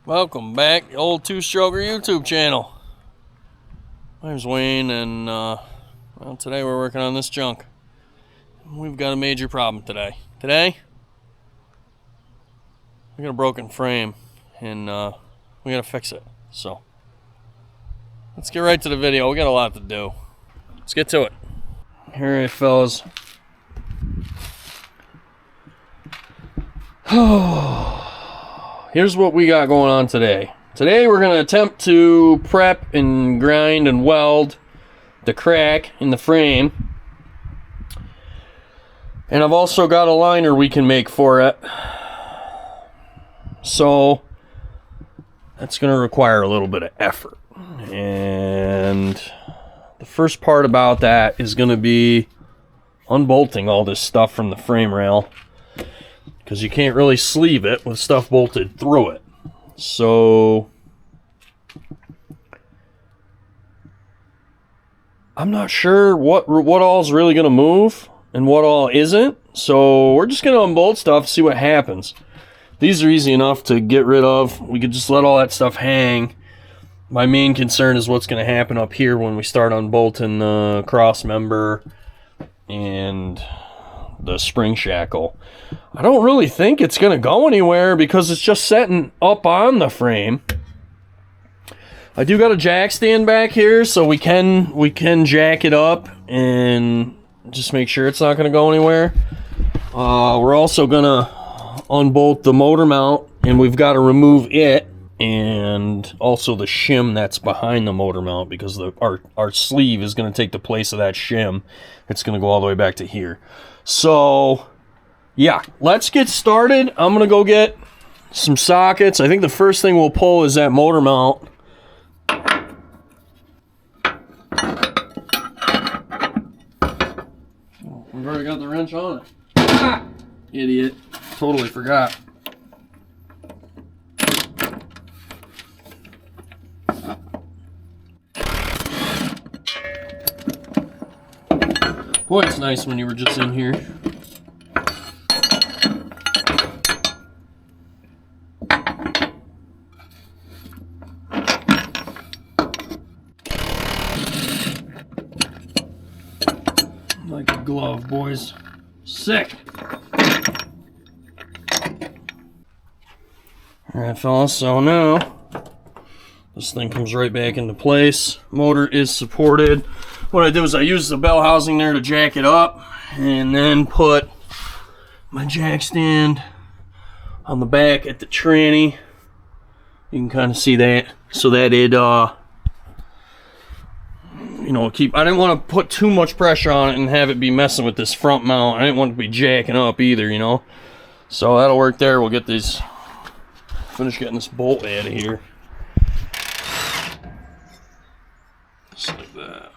Welcome back, old two-stroker YouTube channel. My name's Wayne, and well, today we're working on this junk. We've got a major problem today. We got a broken frame, and we gotta fix it. So let's get right to the video. We got a lot to do. Let's get to it. Alright, fellas. Here's what we got going on today. Today we're going to attempt to prep and grind and weld the crack in the frame. And I've also got a liner we can make for it. So that's going to require a little bit of effort. And the first part about that is going to be unbolting all this stuff from the frame rail, because you can't really sleeve it with stuff bolted through it. So I'm not sure what all is really going to move and what all isn't. So we're just going to unbolt stuff, see what happens. These are easy enough to get rid of. We could just let all that stuff hang. My main concern is what's going to happen up here when we start unbolting the cross member and the spring shackle. I don't really think it's going to go anywhere because it's just setting up on the frame. I do got a jack stand back here, so we can jack it up and just make sure it's not going to go anywhere. We're also going to unbolt the motor mount, and we've got to remove it and also the shim that's behind the motor mount, because our sleeve is going to take the place of that shim. It's going to go all the way back to here. So yeah, let's get started. I'm going to go get some sockets. I think the first thing we'll pull is that motor mount. We've already got the wrench on it. Ah! Idiot. Totally forgot. Boy, it's nice when you were just in here. Like a glove, boys. Sick. Alright, fellas, so now this thing comes right back into place. Motor is supported. What I did was I used the bell housing there to jack it up, and then put my jack stand on the back at the tranny. You can kind of see that, so that it I didn't want to put too much pressure on it and have it be messing with this front mount. I didn't want it to be jacking up either, you know. So that'll work there. We'll get these, finish getting this bolt out of here. Just like that.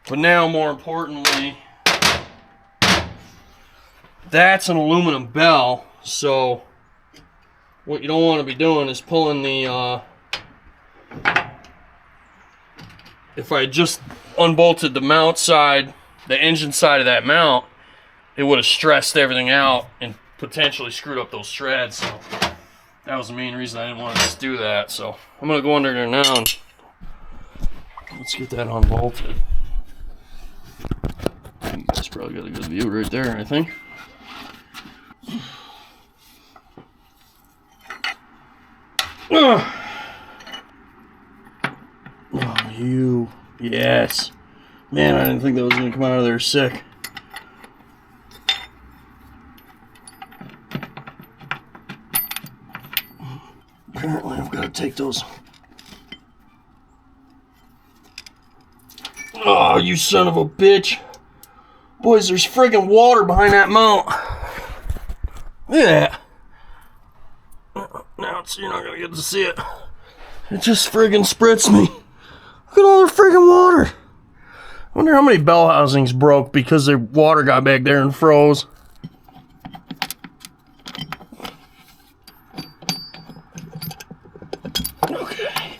But now, more importantly, that's an aluminum bell. So what you don't want to be doing is pulling the if I just unbolted the mount side, the engine side of that mount, it would have stressed everything out and potentially screwed up those threads. So that was the main reason I didn't want to just do that. So I'm going to go under there now and let's get that unbolted. You guys probably got a good view right there, I think. Oh, yes. Man, I didn't think that was going to come out of there sick. Apparently I've got to take those. Oh, you son of a bitch. Boys, there's friggin' water behind that mount. Look at that. Now you're not going to get to see it. It just friggin' spritz me. Look at all the friggin' water. I wonder how many bell housings broke because the water got back there and froze. Okay.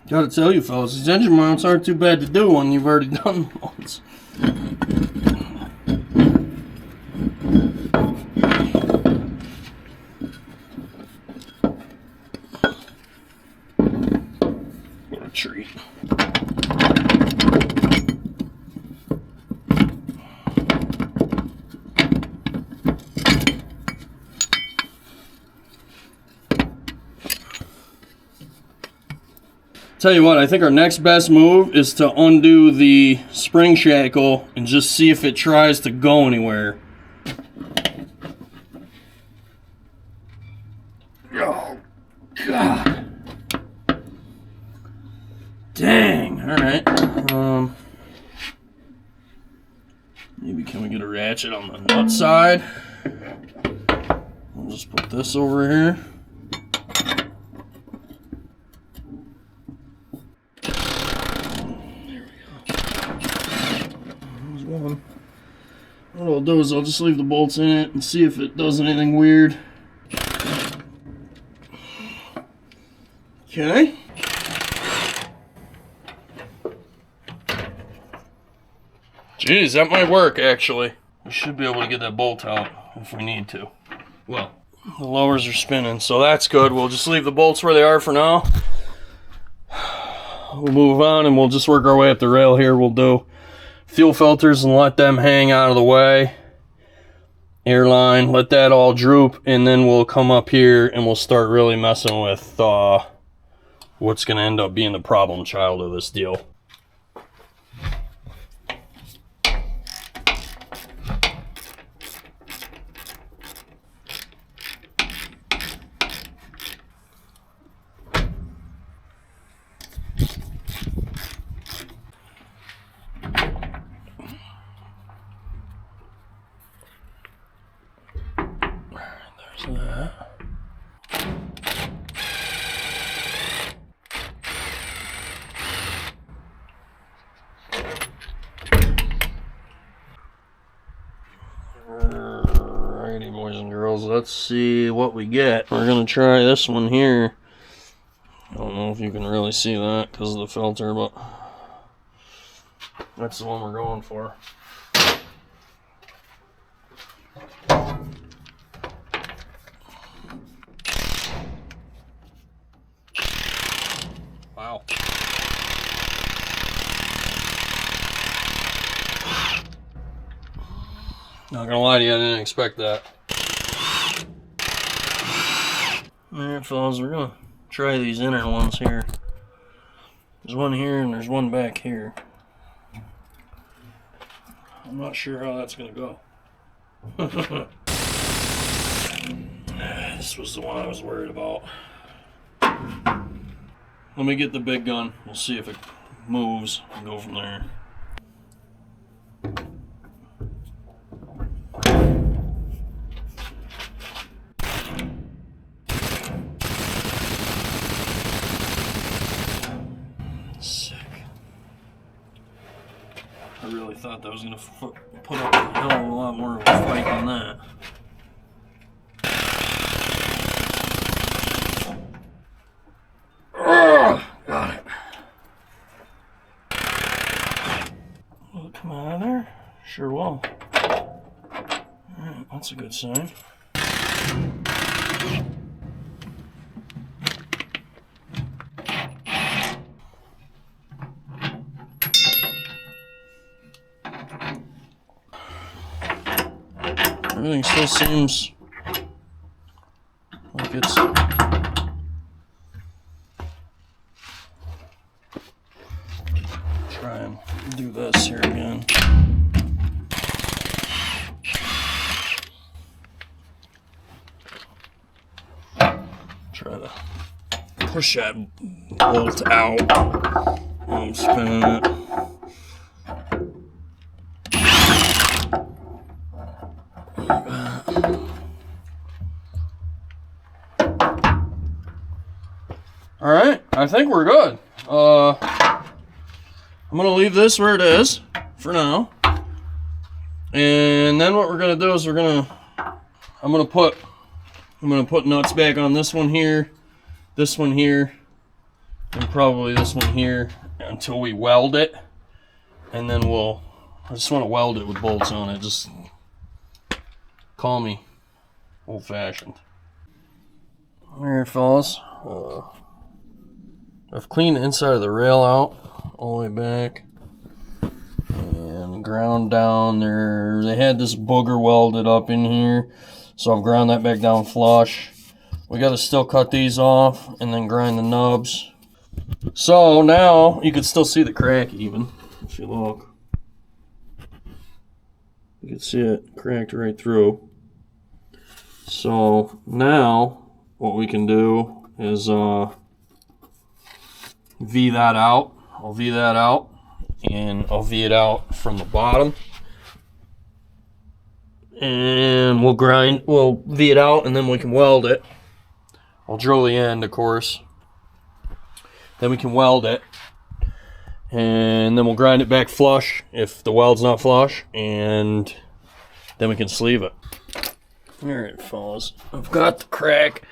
Gotta tell you, fellas, these engine mounts aren't too bad to do when you've already done them once. treat. Tell you what, I think our next best move is to undo the spring shackle and just see if it tries to go anywhere. Oh, God. Dang. All right. Maybe can we get a ratchet on the nut side? We'll just put this over here. What I'll do is I'll just leave the bolts in it and see if it does anything weird. Okay. Geez, that might work actually. We should be able to get that bolt out if we need to. Well, the lowers are spinning, so that's good. We'll just leave the bolts where they are for now. We'll move on and we'll just work our way up the rail here. We'll do fuel filters and let them hang out of the way. Airline, let that all droop, and then we'll come up here and we'll start really messing with what's going to end up being the problem child of this deal. That. Alrighty, boys and girls, let's see what we get. We're gonna try this one here. I don't know if you can really see that because of the filter, but that's the one we're going for. Wow. Not gonna lie to you, I didn't expect that. Alright, fellas, we're gonna try these inner ones here. There's one here and there's one back here. I'm not sure how that's gonna go. This was the one I was worried about. Let me get the big gun. We'll see if it moves and go from there. Sick. I really thought that was going to put up a hell of a lot more of a fight than that. Got it. Will it come out of there? Sure will. Alright, that's a good sign. Everything still seems like it's try and do this here again. Try to push that bolt out while I'm spinning it. Alright, I think we're good. I'm gonna leave this where it is for now. And then what we're gonna do is I'm gonna put nuts back on this one here, and probably this one here until we weld it. And then I just want to weld it with bolts on it. Just call me old-fashioned. Alright, fellas. I've cleaned the inside of the rail out all the way back and ground down there. They had this booger welded up in here, so I've ground that back down flush. We got to still cut these off and then grind the nubs. So now you can still see the crack even if you look. You can see it cracked right through. So now what we can do is V that out. I'll V that out, and I'll V it out from the bottom. And we'll V it out, and then we can weld it. I'll drill the end, of course. Then we can weld it. And then we'll grind it back flush if the weld's not flush, and then we can sleeve it. Alright, fellas. I've got the crack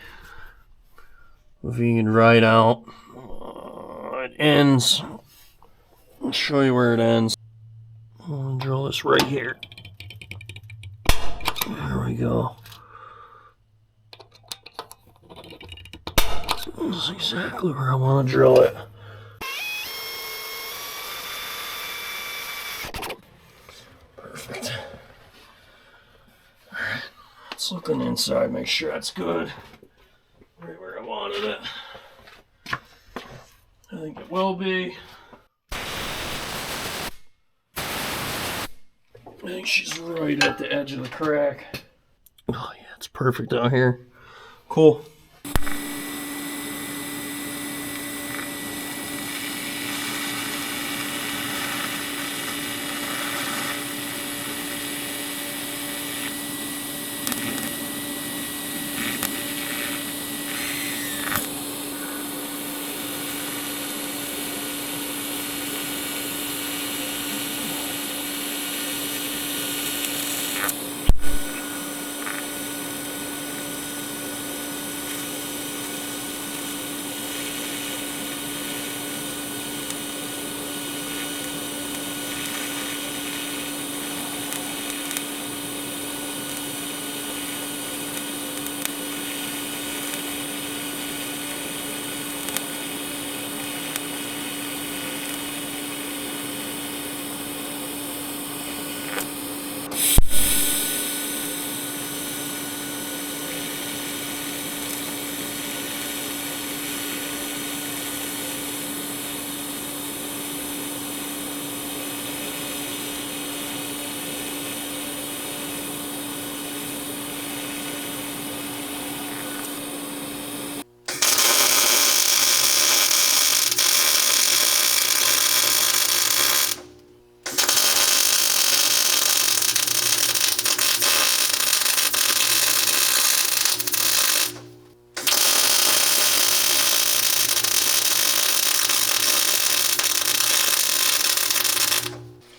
V'd right out. It ends. I'll show you where it ends. I'll drill this right here. There we go. This is exactly where I want to drill it. Perfect. Alright, let's look on the inside, make sure that's good. Right where I wanted it. I think it will be. I think she's right at the edge of the crack. Oh yeah, it's perfect out here. Cool.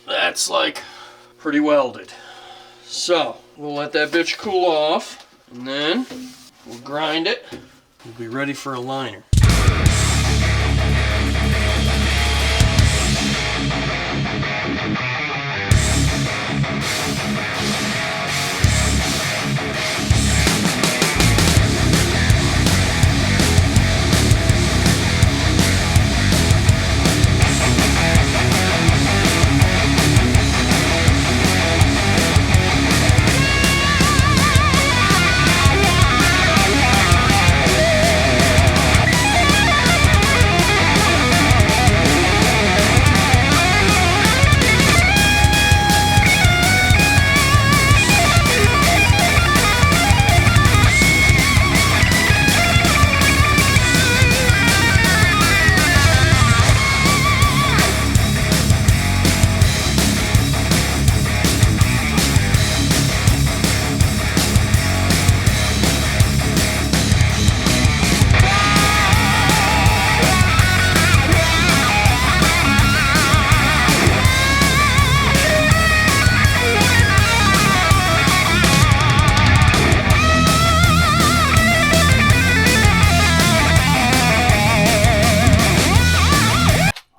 That's like pretty welded. So we'll let that bitch cool off, and then we'll grind it. We'll be ready for a liner.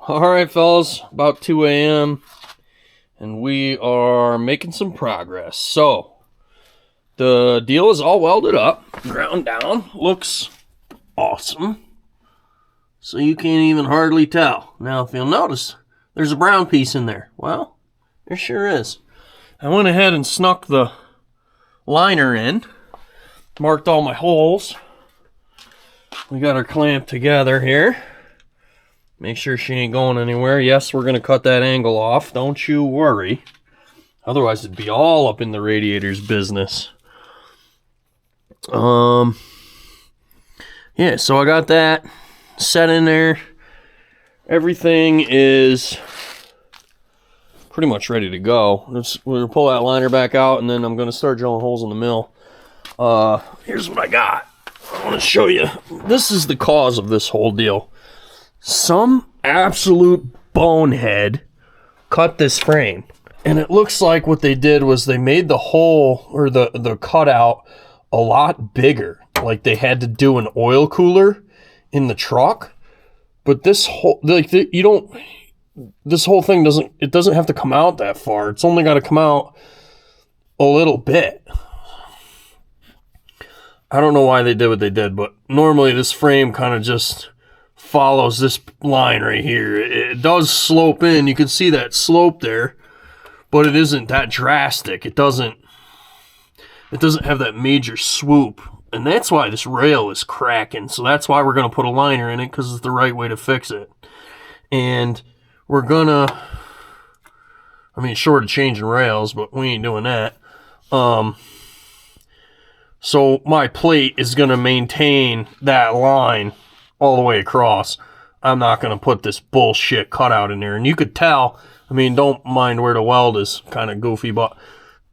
Alright fellas, about 2 a.m. and we are making some progress. So, the deal is all welded up, ground down, looks awesome. so you can't even hardly tell. Now, if you'll notice, there's a brown piece in there. Well, there sure is. I went ahead and snuck the liner in, marked all my holes. We got her clamped together here. Make sure she ain't going anywhere. Yes, we're going to cut that angle off. Don't you worry. Otherwise, it'd be all up in the radiator's business. Yeah, so I got that set in there. Everything is pretty much ready to go. We're going to pull that liner back out, and then I'm going to start drilling holes in the mill. Here's what I got. I want to show you. This is the cause of this whole deal. Some absolute bonehead cut this frame. And it looks like what they did was they made the hole, or the cutout, a lot bigger. Like they had to do an oil cooler in the truck. But this whole, like, this whole thing doesn't have to come out that far. It's only got to come out a little bit. I don't know why they did what they did, but normally this frame kind of just follows this line right here. It does slope in. You can see that slope there, but it isn't that drastic. It doesn't have that major swoop, and that's why this rail is cracking. So that's why we're going to put a liner in it, because it's the right way to fix it. And we're going to, I mean, short of changing rails, but we ain't doing that. So my plate is going to maintain that line all the way across. I'm not going to put this bullshit cutout in there. And you could tell, I mean, don't mind where the weld is kind of goofy, but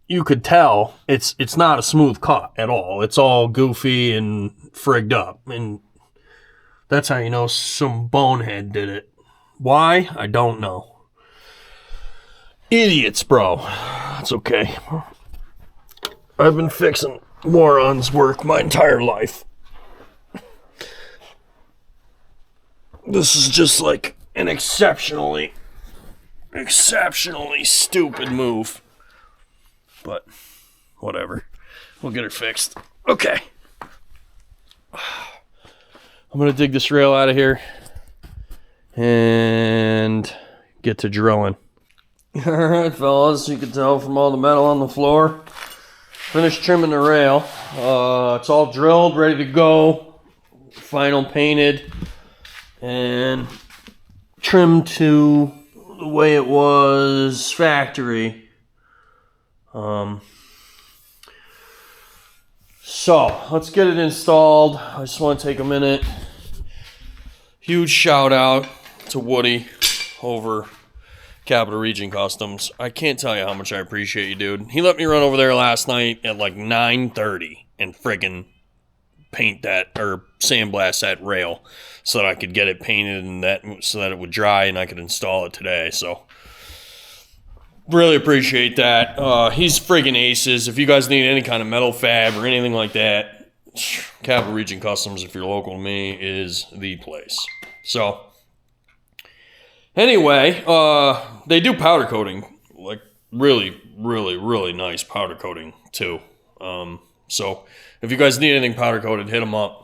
you could tell it's not a smooth cut at all. It's all goofy and frigged up. And that's how you know some bonehead did it. Why? I don't know. Idiots, bro. It's okay. I've been fixing morons' work my entire life. This is just like an exceptionally stupid move. But whatever. We'll get her fixed. Okay. I'm going to dig this rail out of here and get to drilling. Alright, fellas, you can tell from all the metal on the floor. Finished trimming the rail. It's all drilled, ready to go. Final painted and trimmed to the way it was factory. So let's get it installed. I just want to take a minute. Huge shout out to Woody over Capital Region Customs. I can't tell you how much I appreciate you, dude. He let me run over there last night at like 9:30 and friggin' paint that, or sandblast that rail so that I could get it painted and that, so that it would dry and I could install it today. So really appreciate that. He's friggin' aces. If you guys need any kind of metal fab or anything like that, Capital Region Customs, if you're local to me, is the place. So anyway, they do powder coating, like really nice powder coating too. So if you guys need anything powder coated, hit them up.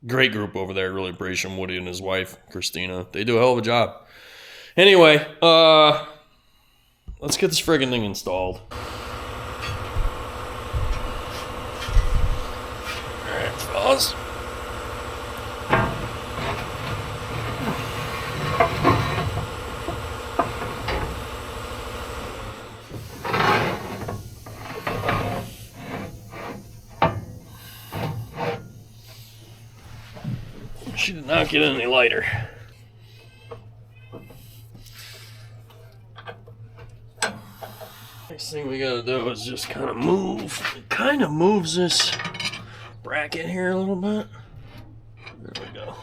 Great group over there. Really appreciate him, Woody and his wife, Christina. They do a hell of a job. Anyway, let's get this friggin' thing installed. Alright, fellas. She did not get any lighter. Next thing we gotta do is just kind of move. It kind of moves this bracket here a little bit. There we go.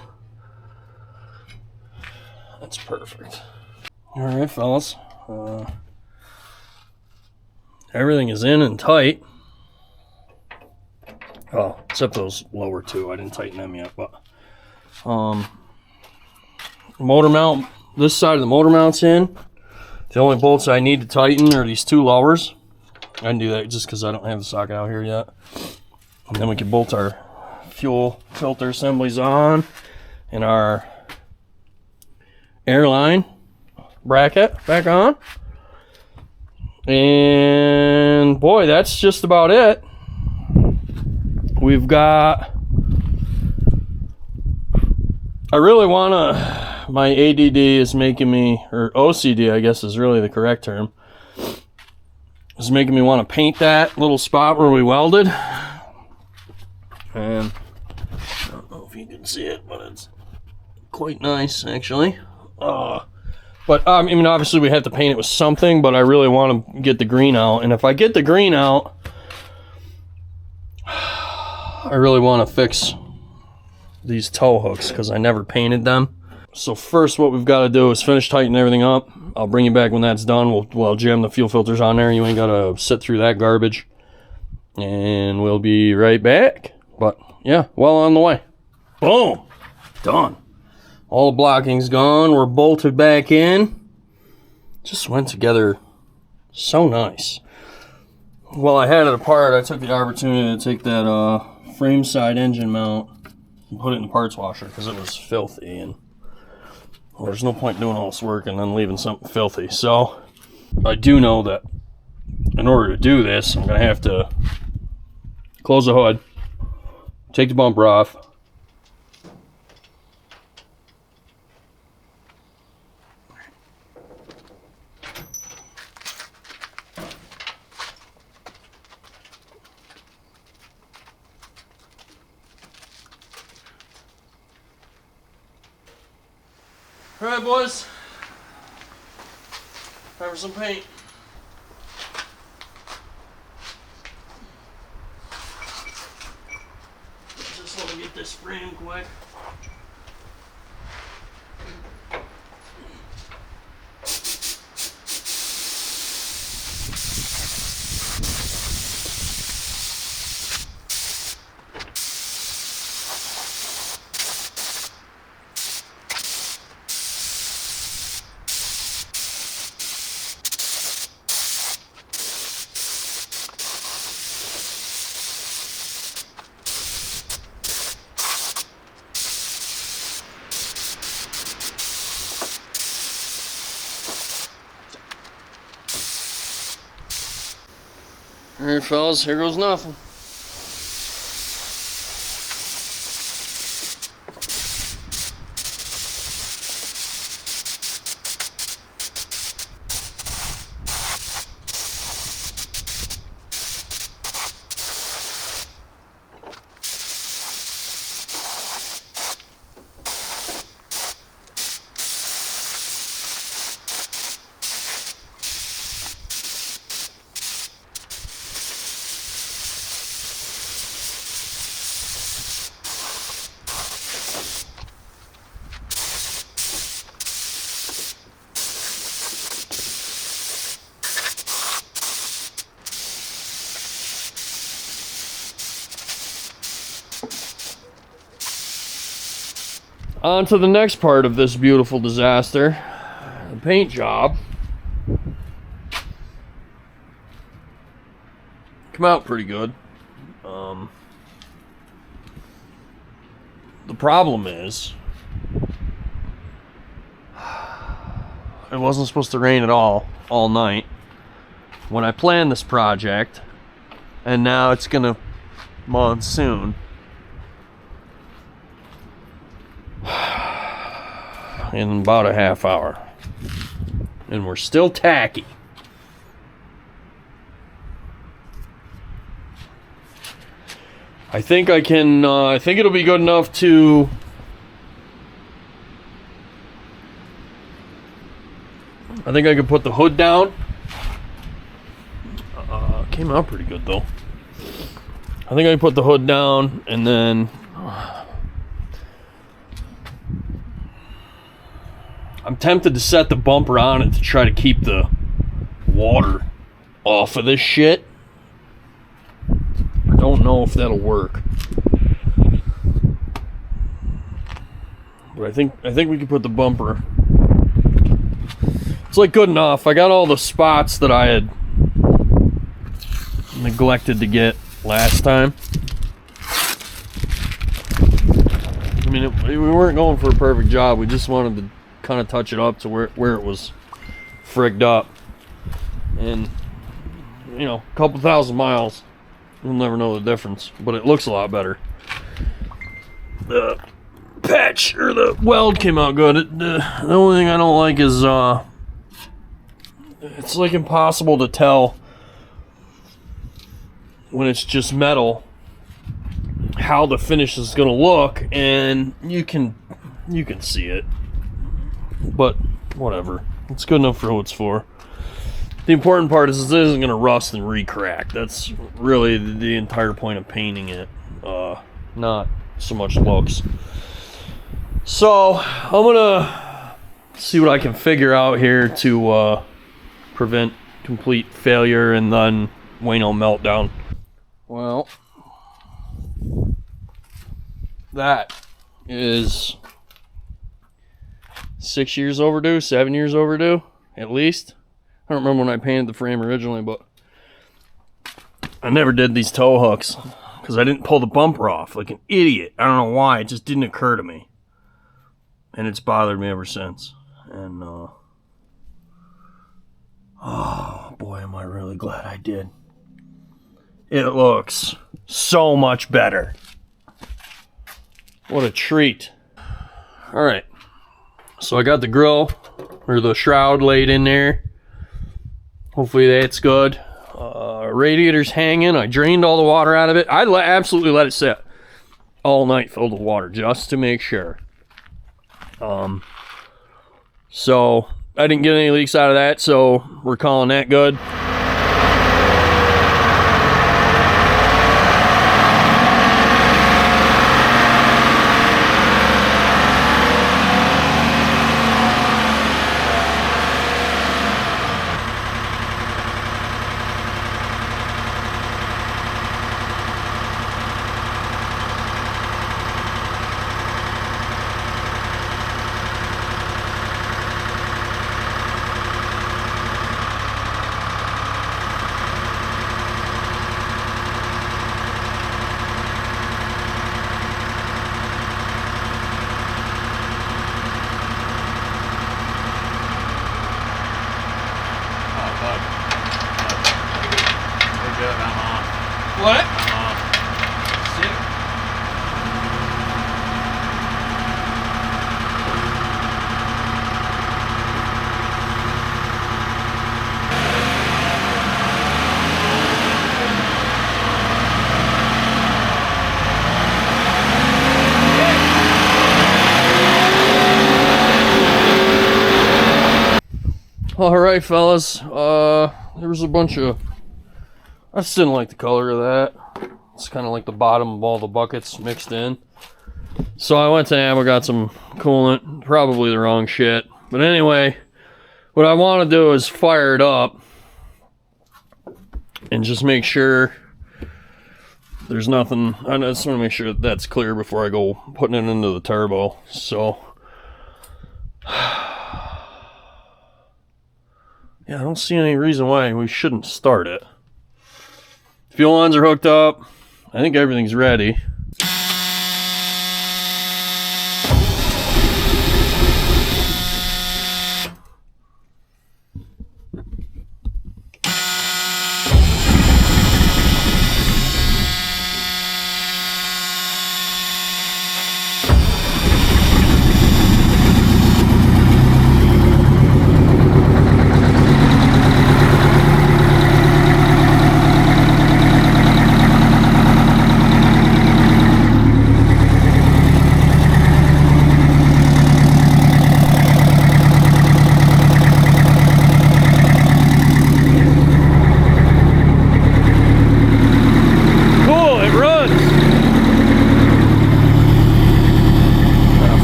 That's perfect. Alright, fellas. Everything is in and tight. Oh, except those lower two. I didn't tighten them yet, but motor mount, this side of the motor mount's in. The only bolts I need to tighten are these two lowers. I can do that just because I don't have the socket out here yet. And then we can bolt our fuel filter assemblies on. And our airline bracket back on. And boy, that's just about it. We've got, I really want to, my ADD is making me, or OCD I guess is really the correct term, is making me want to paint that little spot where we welded. And I don't know if you can see it, but it's quite nice actually. But I mean, obviously we have to paint it with something, but I really want to get the green out. And if I get the green out, I really want to fix these tow hooks because I never painted them. So first what we've got to do is finish tightening everything up. I'll bring you back when that's done. We'll jam the fuel filters on there. You ain't got to sit through that garbage. And we'll be right back. But yeah, well on the way. Boom! Done. All the blocking's gone. We're bolted back in. Just went together so nice. While I had it apart, I took the opportunity to take that frame side engine mount and put it in the parts washer because it was filthy, and well, there's no point doing all this work and then leaving something filthy. So I do know that in order to do this, I'm going to have to close the hood, take the bumper off, all right, boys, time for some paint. Just want to get this frame quick. Alright fellas, here goes nothing. On to the next part of this beautiful disaster, the paint job. Come out pretty good. The problem is, it wasn't supposed to rain at all night when I planned this project, and now it's gonna monsoon. In about a half hour, and we're still tacky. I think I can, I think it'll be good enough to I think I can put the hood down. Came out pretty good though. I think I can put the hood down, and then I'm tempted to set the bumper on it to try to keep the water off of this shit. I don't know if that'll work, but I think we can put the bumper. It's like good enough. I got all the spots that I had neglected to get last time. I mean, we weren't going for a perfect job. We just wanted to kind of touch it up to where it was frigged up. And, you know, a couple thousand miles, you'll never know the difference. But it looks a lot better. The patch, or the weld, came out good. The only thing I don't like is, it's like impossible to tell when it's just metal how the finish is going to look, and you can see it, but whatever, it's good enough for what it's for. The important part is this isn't going to rust and re-crack. That's really the entire point of painting it, not so much looks. So I'm gonna see what I can figure out here to prevent complete failure and then Wayno meltdown. Well, that is 6 years overdue, 7 years overdue, at least. I don't remember when I painted the frame originally, but I never did these tow hooks because I didn't pull the bumper off like an idiot. I don't know why, it just didn't occur to me. And it's bothered me ever since. And, oh boy, am I really glad I did. It looks so much better. What a treat. Alright, so I got the grill, or the shroud, laid in there. Hopefully that's good. Radiator's hanging. I drained all the water out of it. I absolutely let it sit all night filled with water just to make sure. So I didn't get any leaks out of that, so we're calling that good. What? Sick. All right, fellas. There was a bunch of. I just didn't like the color of that. It's kind of like the bottom of all the buckets mixed in. So I went to Ammo, got some coolant, probably the wrong shit. But anyway, what I want to do is fire it up and just make sure there's nothing. I just want to make sure that's clear before I go putting it into the turbo. So yeah, I don't see any reason why we shouldn't start it. Fuel lines are hooked up. I think everything's ready.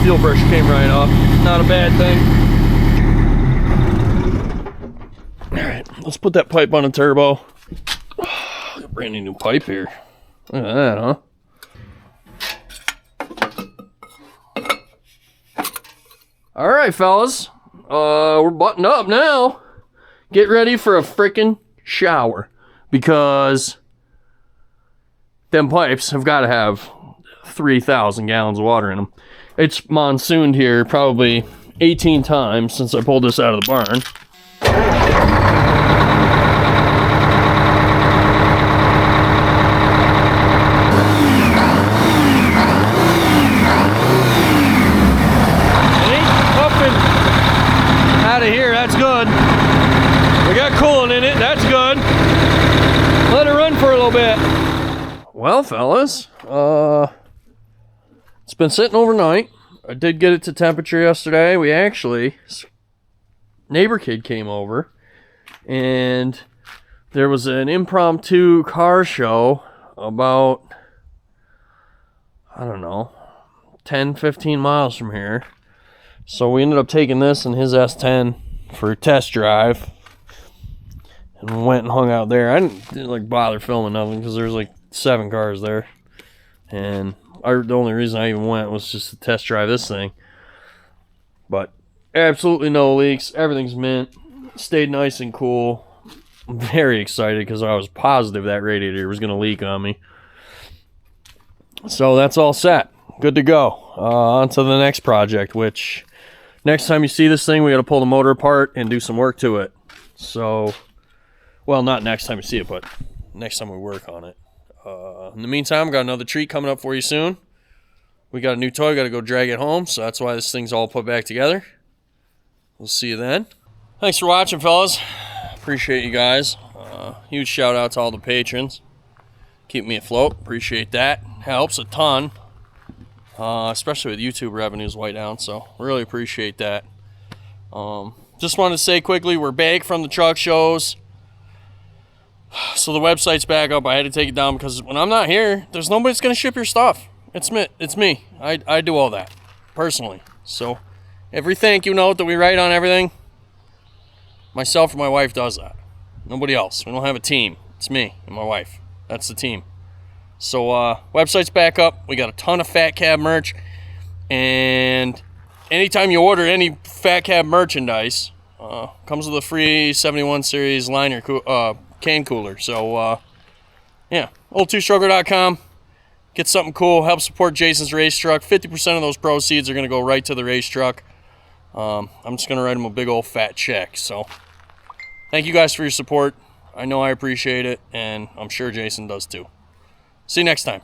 Fuel brush came right off. Not a bad thing. Alright, let's put that pipe on a turbo. Oh, got a brand new pipe here. Look at that, huh? Alright, fellas. We're buttoned up now. Get ready for a freaking shower. Because them pipes have got to have 3,000 gallons of water in them. It's monsooned here probably 18 times since I pulled this out of the barn. Out of here, that's good. We got coolant in it, that's good. Let it run for a little bit. Well, fellas, it's been sitting overnight. I did get it to temperature yesterday. We actually, neighbor kid came over, and there was an impromptu car show about, I don't know, 10, 15 miles from here. So we ended up taking this and his S10 for a test drive, and we went and hung out there. I didn't like bother filming nothing because there's like 7 cars there, and the only reason I even went was just to test drive this thing. But absolutely no leaks. Everything's mint. Stayed nice and cool. I'm very excited because I was positive that radiator was going to leak on me. So that's all set. Good to go. On to the next project, which next time you see this thing, we got to pull the motor apart and do some work to it. So, well, not next time you see it, but next time we work on it. In the meantime, got another treat coming up for you soon. We got a new toy, got to go drag it home, so that's why this thing's all put back together. We'll see you then. Thanks for watching, fellas. Appreciate you guys. Huge shout out to all the patrons. Keep me afloat. Appreciate that. Helps a ton. Especially with YouTube revenues way down, so really appreciate that. Just wanted to say quickly, we're back from the truck shows, so the website's back up. I had to take it down because when I'm not here, there's nobody that's going to ship your stuff. It's me. I do all that personally. So every thank you note that we write on everything, myself and my wife does that. Nobody else. We don't have a team. It's me and my wife. That's the team. So website's back up. We got a ton of Fat Cab merch, and anytime you order any Fat Cab merchandise, comes with a free 71 series liner can cooler. So yeah, old2stroker.com. Get something cool. Help support Jason's race truck. 50% of those proceeds are going to go right to the race truck. I'm just going to write him a big old fat check. So thank you guys for your support. I know I appreciate it, and I'm sure Jason does too. See you next time.